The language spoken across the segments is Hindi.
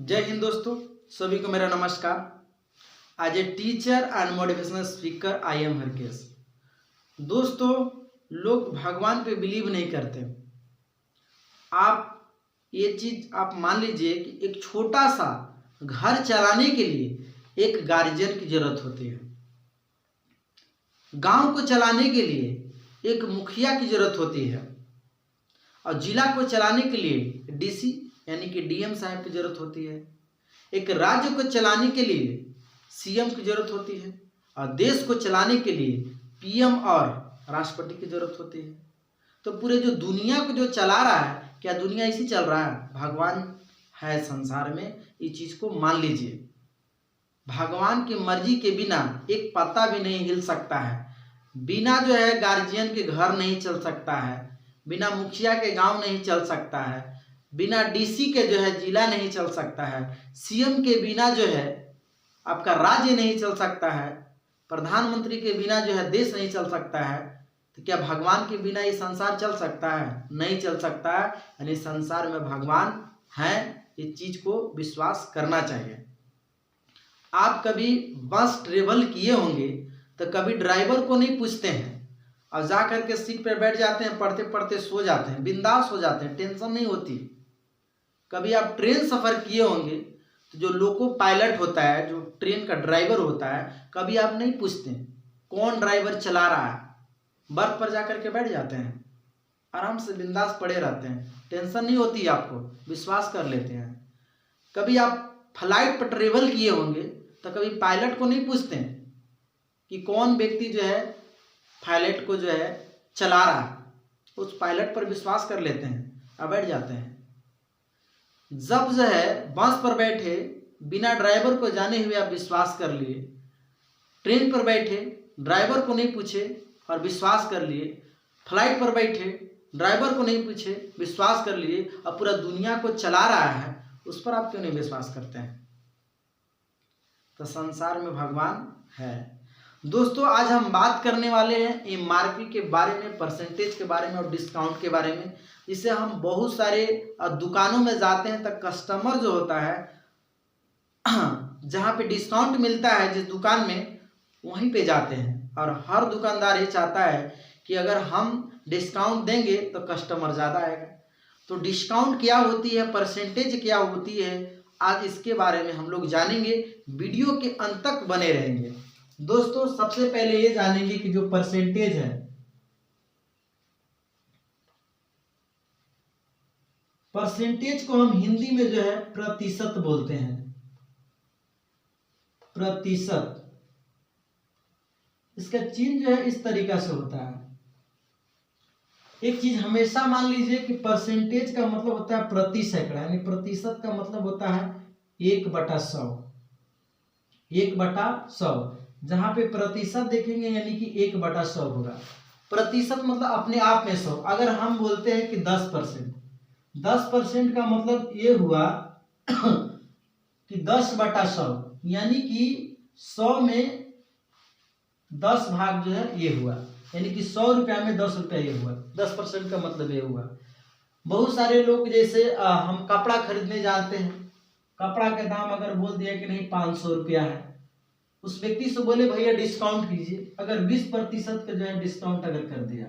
जय हिंद दोस्तों, सभी को मेरा नमस्कार। As a teacher and motivational speaker I am Harkesh. दोस्तों, लोग भगवान पे बिलीव नहीं करते। आप ये चीज़ आप मान लीजिए कि एक छोटा सा घर चलाने के लिए एक गार्जियन की जरूरत होती है। गांव को चलाने के लिए एक मुखिया की जरूरत होती है और जिला को चलाने के लिए डीसी यानी कि डीएम साहब की जरूरत होती है। एक राज्य को चलाने के लिए सीएम की जरूरत होती है और देश को चलाने के लिए पीएम और राष्ट्रपति की जरूरत होती है। तो पूरे जो दुनिया को जो चला रहा है, क्या दुनिया इसी चल रहा है? भगवान है संसार में, ये चीज को मान लीजिए। भगवान की मर्जी के बिना एक पत्ता भी नहीं हिल सकता है। बिना जो है गार्जियन के घर नहीं चल सकता है, बिना मुखिया के गांव नहीं चल सकता है, बिना डीसी के जो है जिला नहीं चल सकता है, सीएम के बिना जो है आपका राज्य नहीं चल सकता है, प्रधानमंत्री के बिना जो है देश नहीं चल सकता है। तो क्या भगवान के बिना ये संसार चल सकता है? नहीं चल सकता है। यानी संसार में भगवान है, इस चीज को विश्वास करना चाहिए। आप कभी बस ट्रेवल किए होंगे तो कभी ड्राइवर को नहीं पूछते हैं और जा करके सीट पर बैठ जाते हैं, पढ़ते पढ़ते सो जाते हैं, बिंदास हो जाते हैं, टेंशन नहीं होती। कभी आप ट्रेन सफर किए होंगे तो जो लोको पायलट होता है, जो ट्रेन का ड्राइवर होता है, कभी आप नहीं पूछते कौन ड्राइवर चला रहा है। बर्थ पर जाकर के बैठ जाते हैं, आराम से बिंदास पड़े रहते हैं, टेंशन नहीं होती आपको, विश्वास कर लेते हैं। कभी आप फ्लाइट पर ट्रेवल किए होंगे तो कभी पायलट को नहीं पूछते कि कौन व्यक्ति जो है पायलट को जो है चला रहा है, उस पायलट पर विश्वास कर लेते हैं और बैठ जाते हैं। जब जो है बस पर बैठे बिना ड्राइवर को जाने हुए आप विश्वास कर लिए, ट्रेन पर बैठे ड्राइवर को नहीं पूछे और विश्वास कर लिए, फ्लाइट पर बैठे ड्राइवर को नहीं पूछे विश्वास कर लिए और पूरा दुनिया को चला रहा है, उस पर आप क्यों नहीं विश्वास करते हैं? तो संसार में भगवान है। दोस्तों, आज हम बात करने वाले हैं एमआरपी के बारे में, परसेंटेज के बारे में और डिस्काउंट के बारे में। जिससे हम बहुत सारे दुकानों में जाते हैं तो कस्टमर जो होता है जहाँ पे डिस्काउंट मिलता है जिस दुकान में, वहीं पे जाते हैं और हर दुकानदार ये चाहता है कि अगर हम डिस्काउंट देंगे तो कस्टमर ज़्यादा आएगा। तो डिस्काउंट क्या होती है, परसेंटेज क्या होती है, आज इसके बारे में हम लोग जानेंगे। वीडियो के अंत तक बने रहेंगे। दोस्तों, सबसे पहले ये जानेंगे कि जो परसेंटेज है, परसेंटेज को हम हिंदी में जो है प्रतिशत बोलते हैं। प्रतिशत, इसका चिन्ह जो है इस तरीका से होता है। एक चीज हमेशा मान लीजिए कि परसेंटेज का मतलब होता है प्रति सैकड़ा, यानी प्रतिशत का मतलब होता है 1/100। 1/100, जहां पे प्रतिशत देखेंगे यानी कि 1/100 होगा। प्रतिशत मतलब अपने आप में 100। अगर हम बोलते हैं कि 10%, 10% का मतलब ये हुआ कि 10/100, यानी कि 100 में 10 भाग जो है ये हुआ, यानी कि 100 रुपया में 10 रुपया ये हुआ। 10% का मतलब ये हुआ। बहुत सारे लोग जैसे हम कपड़ा खरीदने जाते हैं, कपड़ा का दाम अगर बोल दिया कि नहीं 500 रुपया है, उस व्यक्ति से बोले भैया डिस्काउंट कीजिए। अगर 20% का जो है डिस्काउंट अगर कर दिया,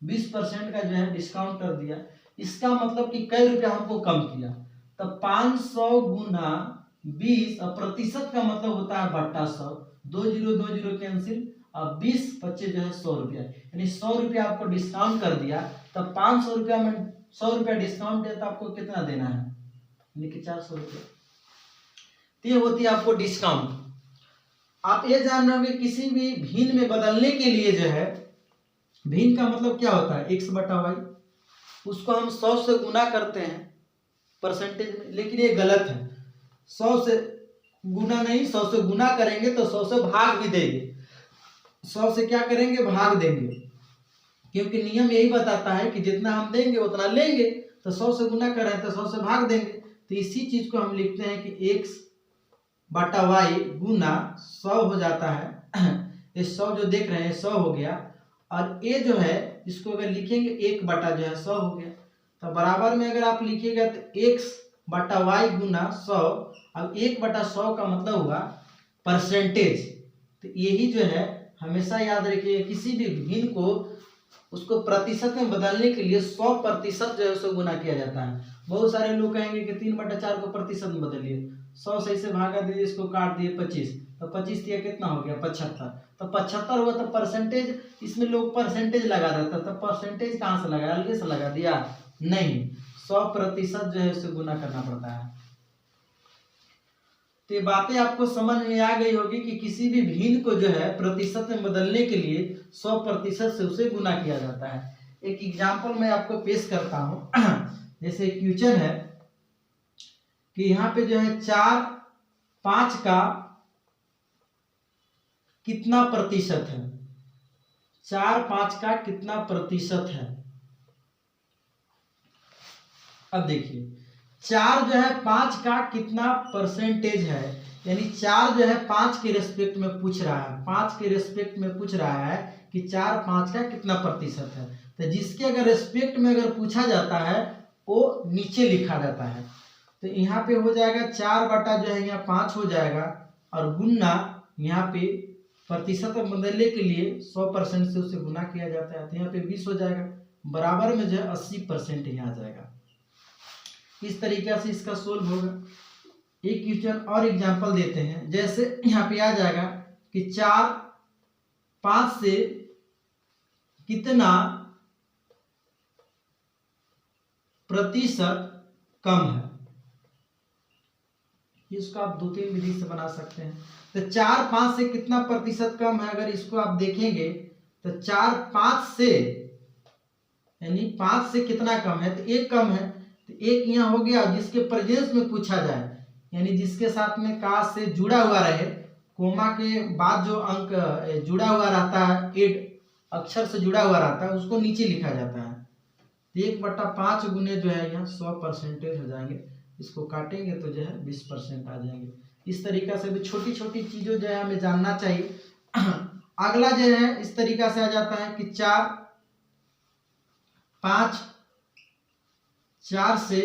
20% का जो है डिस्काउंट कर दिया, इसका मतलब कि कई रुपया हमको कम किया। तो 500 गुना 20 और प्रतिशत का मतलब होता है बट्टा 100। 2 0 2 0 कैंसिल और 20 25 जो है 100 रुपया, यानी 100 रुपया आपको डिस्काउंट कर दिया। तो 500 रुपया में 100 रुपया डिस्काउंट है तो आपको कितना देना है, यानी कि 400 रुपया। तो ये होती है आपको डिस्काउंट। आप ये जान रहे होंगे किसी भी भिन्न में बदलने के लिए जो है, भिन्न का मतलब क्या होता है x/y, उसको हम 100 से गुना करते हैं परसेंटेज में, लेकिन ये गलत है। 100 से गुना नहीं, 100 से गुना करेंगे तो 100 से भाग भी देंगे। 100 से क्या करेंगे, भाग देंगे, क्योंकि नियम यही बताता है कि जितना हम देंगे उतना लेंगे। तो 100 से गुना कर रहे हैं तो 100 से भाग देंगे। तो इसी चीज को हम लिखते हैं कि x/y गुना 100 हो जाता है। ये 100 जो देख रहे हैं 100 हो गया, और ये जो है इसको अगर लिखेंगे 1 बटा जो है 100 हो गया। तो बराबर में अगर आप लिखिएगा तो x बटा वाई गुना 100। अब 1/100 का मतलब हुआ परसेंटेज। तो यही जो है हमेशा याद रखिए, किसी भी भिन्न को उसको प्रतिशत में बदलने के लिए 100% जो है उसको गुना किया जाता है। बहुत सारे लोग कहेंगे कि 3/4 को प्रतिशत में बदलिए, 100 से इसे भागा दीजिए, इसको काट दिए 25, तो 25 दिया कितना हो गया 75। तो 75 हुआ तो परसेंटेज, इसमें लोग परसेंटेज लगा देता, तो परसेंटेज कहाँ से लगा, अलग से लगा दिया नहीं, 100% जो है उसे गुना करना पड़ता है। तो ये बातें आपको समझ में आ गई होगी कि किसी भी भिन्न को जो है प्रतिशत में बदलने के लिए 100% से उसे गुना किया जाता है। एक एग्जाम्पल मैं आपको पेश करता हूं। जैसे क्वेश्चन है कि यहाँ पे जो है 4 5 का कितना प्रतिशत है, 4 5 का कितना प्रतिशत है। अब देखिए 4 जो है 5 का कितना परसेंटेज है, यानी 4 जो है 5 के रेस्पेक्ट में पूछ रहा है, 5 के रेस्पेक्ट में पूछ रहा है कि 4 5 का कितना प्रतिशत है। तो जिसके अगर रेस्पेक्ट में अगर पूछा जाता है वो नीचे लिखा जाता है। तो यहाँ पे हो जाएगा 4 बटा जो है यहाँ 5 हो जाएगा, और गुना यहाँ पे प्रतिशत में बदलने के लिए 100% से उसे गुना किया जाता है, तो यहाँ पे 20 हो जाएगा, बराबर में जो है 80% यहाँ आ जाएगा। इस तरीके से इसका सोल्व होगा। एक क्वेश्चन और एग्जांपल देते हैं, जैसे यहाँ पे आ जाएगा कि 4 5 से कितना प्रतिशत कम है। इसको आप 2-3 विधि से बना सकते हैं। तो 4 5 से कितना प्रतिशत कम है, अगर इसको आप देखेंगे तो 4 5 से यानी 5 से कितना कम है, तो 1 कम है, तो 1 यहाँ हो गया। जिसके प्रेजेंस में पूछा जाए, यानी जिसके साथ में का से जुड़ा हुआ रहे, कोमा के बाद जो अंक जुड़ा हुआ रहता है, एड अक्षर से जुड़ा हुआ रहता है, उसको नीचे लिखा जाता है। 1/5 गुने जो है यहाँ 100% हो जाएंगे, इसको काटेंगे तो जो है 20% आ जाएंगे। इस तरीका से भी छोटी छोटी चीज़ों जो है हमें जानना चाहिए। अगला जो है इस तरीका से आ जाता है कि 4 5 4 से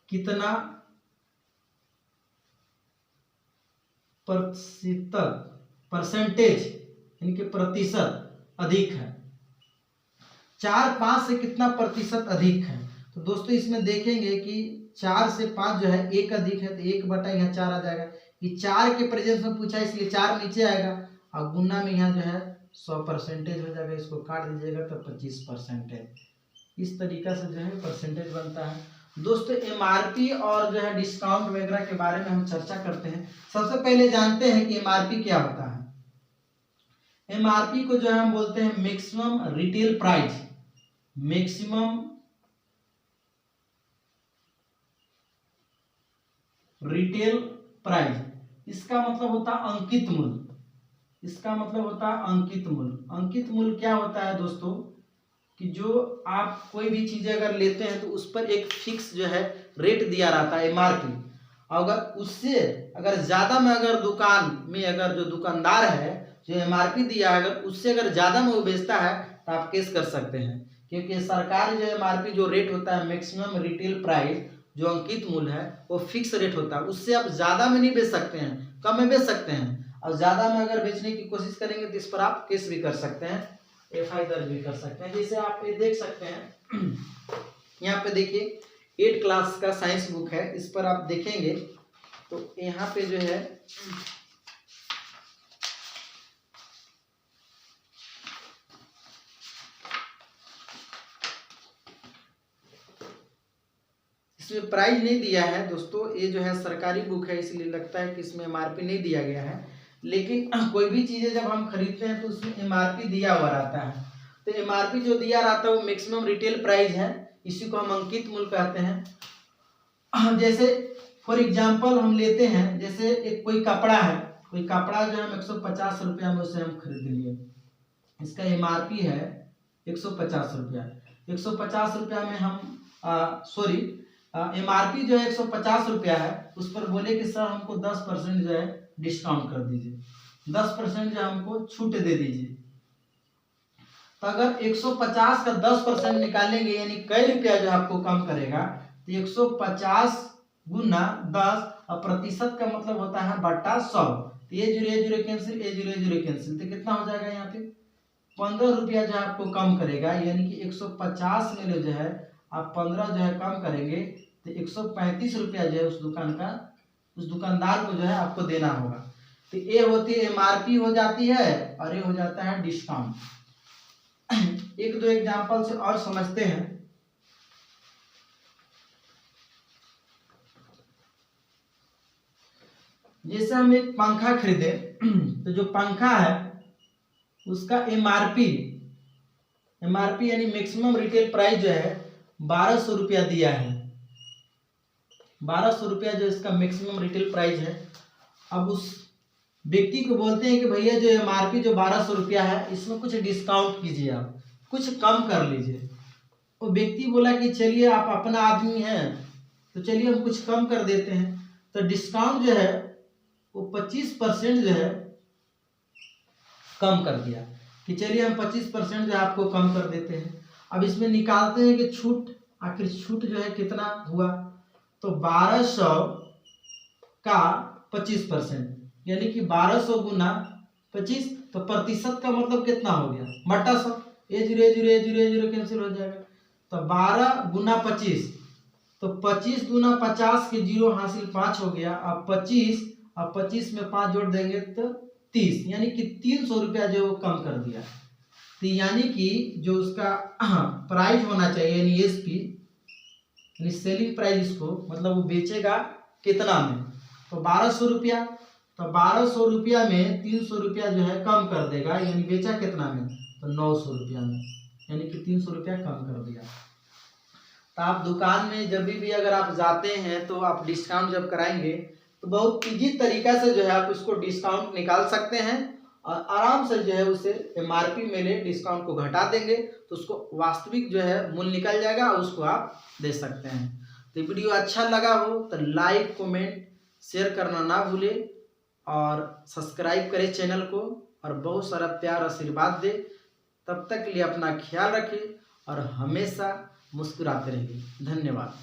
कितना परसेंटेज यानी कि प्रतिशत अधिक है। 4 5 से कितना प्रतिशत अधिक है। तो दोस्तों इसमें देखेंगे कि 4 से 5 जो है 1 अधिक है, तो 1 बटा यहाँ 4 आ जाएगा। ये 4 के प्रेजेंस में पूछा है इसलिए 4 नीचे आएगा, और गुना में यहाँ जो है 100% हो जाएगा, इसको काट दीजिएगा तो 25%। इस तरीका से जो है परसेंटेज बनता है। दोस्तों एमआरपी और जो है डिस्काउंट वगैरह के बारे में हम चर्चा करते हैं। सबसे पहले जानते हैं कि एमआरपी क्या होता है। एमआरपी को जो है हम बोलते हैं maximum retail price, maximum retail price. इसका मतलब होता है अंकित मूल्य, इसका मतलब होता है अंकित मूल्य। अंकित मूल्य क्या होता है दोस्तों, कि जो आप कोई भी चीज़ अगर लेते हैं तो उस पर एक फिक्स जो है रेट दिया रहता है एमआरपी। अगर उससे अगर ज़्यादा में अगर दुकान में अगर जो दुकानदार है जो एमआरपी दिया है, अगर उससे अगर ज़्यादा में वो बेचता है तो आप केस कर सकते हैं, क्योंकि सरकारी जो एमआरपी जो रेट होता है मैक्सिमम रिटेल प्राइस, जो अंकित मूल्य है वो फिक्स रेट होता है। उससे आप ज़्यादा में नहीं बेच सकते हैं, कम में बेच सकते हैं, और ज़्यादा में अगर बेचने की कोशिश करेंगे तो इस पर आप केस भी कर सकते हैं, एफआई दर्ज भी कर सकते हैं। जैसे आप ये देख सकते हैं, यहाँ पे देखिए 8 क्लास का साइंस बुक है, इस पर आप देखेंगे तो यहाँ पे जो है इसमें प्राइस नहीं दिया है दोस्तों, ये जो है सरकारी बुक है इसलिए लगता है कि इसमें एमआरपी नहीं दिया गया है, लेकिन कोई भी चीज़ें जब हम खरीदते हैं तो उसमें एमआरपी दिया हुआ रहता है। तो एमआरपी जो दिया रहता है वो मैक्सिमम रिटेल प्राइस है, इसी को हम अंकित मूल्य कहते हैं। जैसे फॉर एग्जांपल हम लेते हैं, जैसे एक कोई कपड़ा है, कोई कपड़ा जो हम 150 रुपया में उसे हम खरीद लिए, इसका एमआरपी है 150 रुपया। 150 रुपया में हम एमआरपी जो है 150 रुपया है, उस पर बोले कि सर हमको 10% जो है डिस्काउंट कर दीजिए, 10% जो हमको छूट दे दीजिए। तो अगर 150 का 10% निकालेंगे यानी कई रुपया जो आपको कम करेगा, तो 150 गुना 10 और प्रतिशत का मतलब होता है बटा 100। तो ये जीरो कैंसिल, ये जीरो कैंसिल, तो कितना हो जाएगा यहाँ पे 15 रुपया जो है आपको कम करेगा, यानी कि 150 में जो है आप 15 जो है कम करेंगे तो 135 रुपया जो है उस दुकानदार को जो है आपको देना होगा। तो ये होती है एमआरपी हो जाती है और ये हो जाता है डिस्काउंट। एक दो एग्जांपल से और समझते हैं। जैसे हम एक पंखा खरीदे तो जो पंखा है उसका एमआरपी यानी मैक्सिमम रिटेल प्राइस जो है 1200 रुपया दिया है। 1200 रुपया जो इसका मैक्सिमम रिटेल प्राइस है। अब उस व्यक्ति को बोलते हैं कि भैया जो एमआरपी जो 1200 रुपया है इसमें कुछ डिस्काउंट कीजिए, आप कुछ कम कर लीजिए। वो व्यक्ति बोला कि चलिए आप अपना आदमी हैं तो चलिए हम कुछ कम कर देते हैं। तो डिस्काउंट जो है वो 25% जो है कम कर दिया कि चलिए हम 25% जो है आपको कम कर देते हैं। अब इसमें निकालते हैं कि छूट, आखिर छूट जो है कितना हुआ, तो 1200 का 25% यानी कि 1200 गुना 25, तो प्रतिशत का मतलब कितना हो गया बटा 100। ये जीरो कैंसिल हो जाएगा। तो 12 गुना 25, तो 25 गुना 50 के जीरो हासिल 5 हो गया। अब 25 अब 25 में 5 जोड़ देंगे तो 30, यानी कि 300 रुपया जो वो कम कर दिया। तो यानी कि जो उसका प्राइस होना चाहिए यानी एसपी यानी सेलिंग प्राइस इसको मतलब वो बेचेगा कितना में, तो 1200 रुपया। तो 1200 रुपया में 300 रुपया जो है कम कर देगा, यानी बेचा कितना में, तो 900 रुपया में, यानी कि 300 रुपया कम कर दिया। तो आप दुकान में जब भी अगर आप जाते हैं तो आप डिस्काउंट जब कराएंगे तो बहुत इजी तरीका से जो है आप उसको डिस्काउंट निकाल सकते हैं और आराम से जो है उसे एमआरपी में ले डिस्काउंट को घटा देंगे तो उसको वास्तविक जो है मूल्य निकल जाएगा और उसको आप दे सकते हैं। तो वीडियो अच्छा लगा हो तो लाइक कमेंट शेयर करना ना भूले और सब्सक्राइब करें चैनल को और बहुत सारा प्यार आशीर्वाद दे। तब तक के लिए अपना ख्याल रखें और हमेशा मुस्कुराते रहिए। धन्यवाद।